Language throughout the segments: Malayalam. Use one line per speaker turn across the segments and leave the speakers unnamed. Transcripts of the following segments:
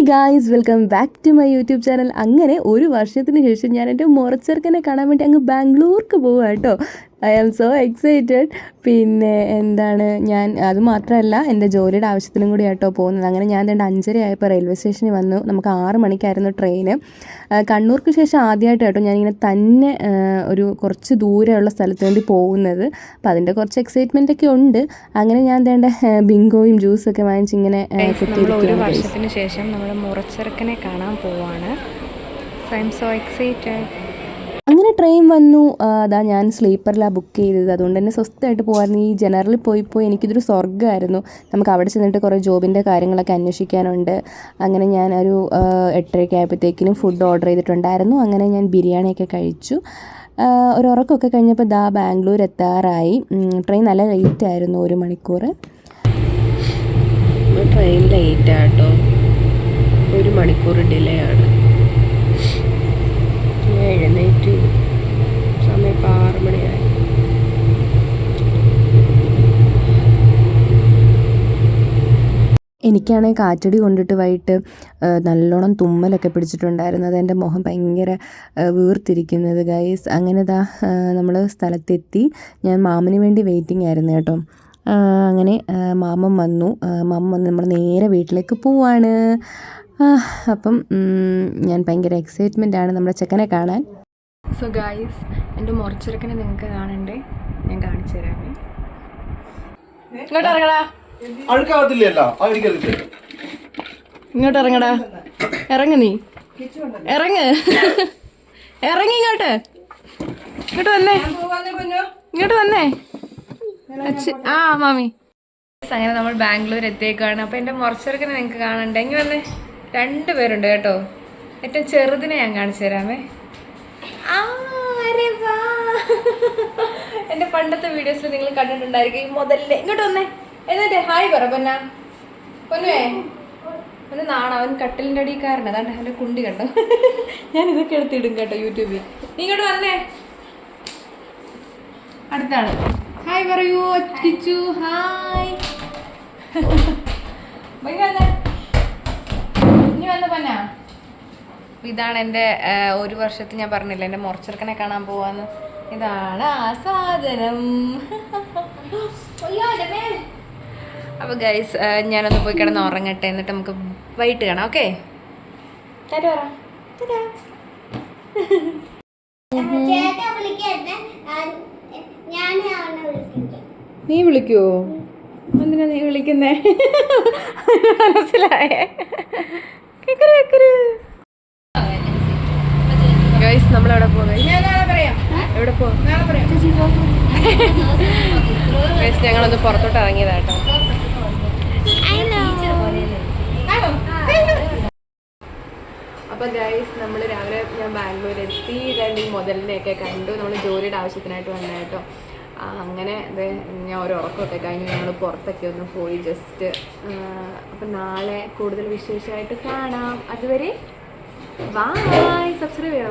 Guys, welcome back to my YouTube channel. അങ്ങനെ ഒരു വർഷത്തിന് ശേഷം ഞാൻ എൻ്റെ മുറച്ചെറുക്കനെ കാണാൻ വേണ്ടി അങ്ങ് ബാംഗ്ലൂർക്ക് പോവുക കേട്ടോ. I am so excited. പിന്നെ ഞാൻ അതുമാത്രമല്ല, എൻ്റെ ജോലിയുടെ ആവശ്യത്തിനും കൂടി ആയിട്ടോ പോകുന്നത്. അങ്ങനെ ഞാൻ 5:30 ആയപ്പോൾ റെയിൽവേ സ്റ്റേഷനിൽ വന്നു. നമുക്ക് 6 മണിക്കായിരുന്നു ട്രെയിന്. കണ്ണൂർക്ക് ശേഷം ആദ്യമായിട്ട് കേട്ടോ ഞാനിങ്ങനെ തന്നെ ഒരു കുറച്ച് ദൂരമുള്ള സ്ഥലത്ത് വേണ്ടി പോകുന്നത്. അപ്പോൾ അതിൻ്റെ കുറച്ച് എക്സൈറ്റ്മെൻ്റ് ഉണ്ട്. അങ്ങനെ ഞാൻ ബിങ്കോയും ജ്യൂസൊക്കെ വാങ്ങിച്ച് ഇങ്ങനെ
ഒരു വർഷത്തിന് ശേഷം നമ്മൾ മുറച്ചെറുക്കനെ കാണാൻ പോവാണ്. I am so excited.
അങ്ങനെ ട്രെയിൻ വന്നു. അതാ ഞാൻ സ്ലീപ്പറിലാണ് ബുക്ക് ചെയ്തത്. അതുകൊണ്ട് തന്നെ സ്വസ്ഥമായിട്ട് പോകാമായിരുന്നു. ഈ ജനറലിൽ പോയി എനിക്കിതൊരു സ്വർഗ്ഗമായിരുന്നു. നമുക്ക് അവിടെ ചെന്നിട്ട് കുറേ ജോബിൻ്റെ കാര്യങ്ങളൊക്കെ അന്വേഷിക്കാനുണ്ട്. അങ്ങനെ ഞാൻ ഒരു 8:30 ആയപ്പോഴത്തേക്കിനും ഫുഡ് ഓർഡർ ചെയ്തിട്ടുണ്ടായിരുന്നു. അങ്ങനെ ഞാൻ ബിരിയാണിയൊക്കെ കഴിച്ചു. ഒരു ഉറക്കമൊക്കെ കഴിഞ്ഞപ്പോൾ ബാംഗ്ലൂർ എത്താറായി. ട്രെയിൻ നല്ല ലേറ്റ് ആയിരുന്നു, 1 മണിക്കൂർ.
ട്രെയിൻ ലേറ്റ് ആട്ടോ, 1 മണിക്കൂർ ഡിലേ ആണ്. എഴുന്നേറ്റ് സമയം ഇപ്പോൾ 6 മണിയായി.
എനിക്കാണെങ്കിൽ കാറ്റടി കൊണ്ടിട്ട് വൈകിട്ട് നല്ലോണം തുമ്മലൊക്കെ പിടിച്ചിട്ടുണ്ടായിരുന്നു. അതെൻ്റെ മുഖം ഭയങ്കര വീർത്തിരിക്കുന്നത് ഗൈസ്. അങ്ങനെ നമ്മൾ സ്ഥലത്തെത്തി. ഞാൻ മാമന് വേണ്ടി വെയിറ്റിംഗ് ആയിരുന്നു കേട്ടോ. അങ്ങനെ മാമൻ വന്നു നമ്മൾ നേരെ വീട്ടിലേക്ക് പോവാണ്. അപ്പം ഞാൻ ഭയങ്കര എക്സൈറ്റ്മെൻ്റ് ആണ് നമ്മുടെ ചെക്കനെ കാണാൻ.
സോ ഗൈസ്, എൻ്റെ മുറച്ചെറുക്കനെ നിങ്ങൾക്ക് കാണണ്ടേ? ഞാൻ കാണിച്ചു തരാമേ. ഇങ്ങോട്ട് ഇറങ്ങടാ, ഇങ്ങോട്ട് ഇറങ്ങടാ, നീ ഇറങ്ങി ഇങ്ങോട്ട് വന്നേ. ആ മാമി. അങ്ങനെ നമ്മൾ ബാംഗ്ലൂർ എത്തിയേക്കാണ്. അപ്പോൾ എൻ്റെ മുറച്ചെറുക്കനെ നിങ്ങൾക്ക് കാണണ്ടേ? എങ്കിൽ വന്നേ. 2 പേരുണ്ട് കേട്ടോ. ഏറ്റവും ചെറുതിനെ ഞാൻ കാണിച്ചു തരാമേ. എൻ്റെ പണ്ടത്തെ വീഡിയോസിൽ നിങ്ങൾ കണ്ടിട്ടുണ്ടായിരിക്കും ഈ മുതലിനെ. ഇങ്ങോട്ട് വന്നേ, എന്നിട്ട് ഹായ് പറ പൊന്നുവേ. ഒന്ന് നാണം, അവൻ കട്ടിലിൻ്റെ അടിക്കാരൻ. അതാണ്ട് അവൻ്റെ കുണ്ടി കണ്ടോ. ഞാൻ ഇതൊക്കെ എടുത്തിടും കേട്ടോ യൂട്യൂബിൽ. നീ ഇങ്ങോട്ട് വന്നേ. അടുത്താണ്. ഹായ് പറയൂ ചിച്ചു. ഹായ്. ഇതാണ് എൻ്റെ 1 വർഷത്തിൽ ഞാൻ പറഞ്ഞില്ല എൻ്റെ മുറച്ചെറുക്കനെ കാണാൻ പോവാന്ന്. ഇതാണ് ആ സാധനം. അപ്പോൾ ഗൈസ്, ഞാനൊന്ന് പോയി കിടന്ന് ഉറങ്ങട്ടെ, എന്നിട്ട് നമുക്ക് വൈകിട്ട് കാണാം. ഓക്കെ, നീ വിളിക്കുവോ? എന്തിനാ നീ വിളിക്കുന്നേ? മനസ്സിലായേ? ഗൈസ്, നമ്മളെവിടെ പോകാം? എവിടെ പോവാം? ഗൈസ്, ഞങ്ങളൊന്ന് പുറത്തോട്ട് ഇറങ്ങിയതാട്ടോ. അപ്പോൾ ഗൈസ്, നമ്മൾ രാവിലെ ഞാൻ ബാംഗ്ലൂർ എത്തി. ഈ മുതലിനെയൊക്കെ കണ്ടു. നമ്മൾ ജോലിയുടെ ആവശ്യത്തിനായിട്ട് വന്ന കേട്ടോ. അങ്ങനെ ഞാൻ ഒരു ഉറക്കമൊക്കെ കഴിഞ്ഞ് ഞങ്ങൾ പുറത്തൊക്കെ ഒന്ന് പോയി ജസ്റ്റ്. അപ്പം നാളെ കൂടുതൽ വിശേഷമായിട്ട് കാണാം. അതുവരെ ബൈ. സബ്സ്ക്രൈബ് ചെയ്യാൻ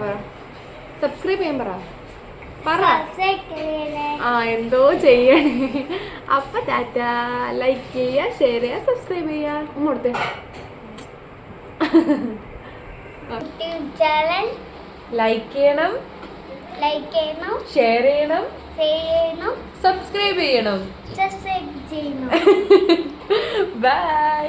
പറ. എന്തോ ചെയ്യണേ. അപ്പം ടാറ്റ. ലൈക്ക് ചെയ്യുക, ഷെയർ ചെയ്യുക, സബ്സ്ക്രൈബ് ചെയ്യുക. കൊടുത്തേ. ലൈക്ക് ചെയ്യണം, ഷെയർ ചെയ്യണം, സബ്സ്ക്രൈബ് ചെയ്യണം. ബൈ.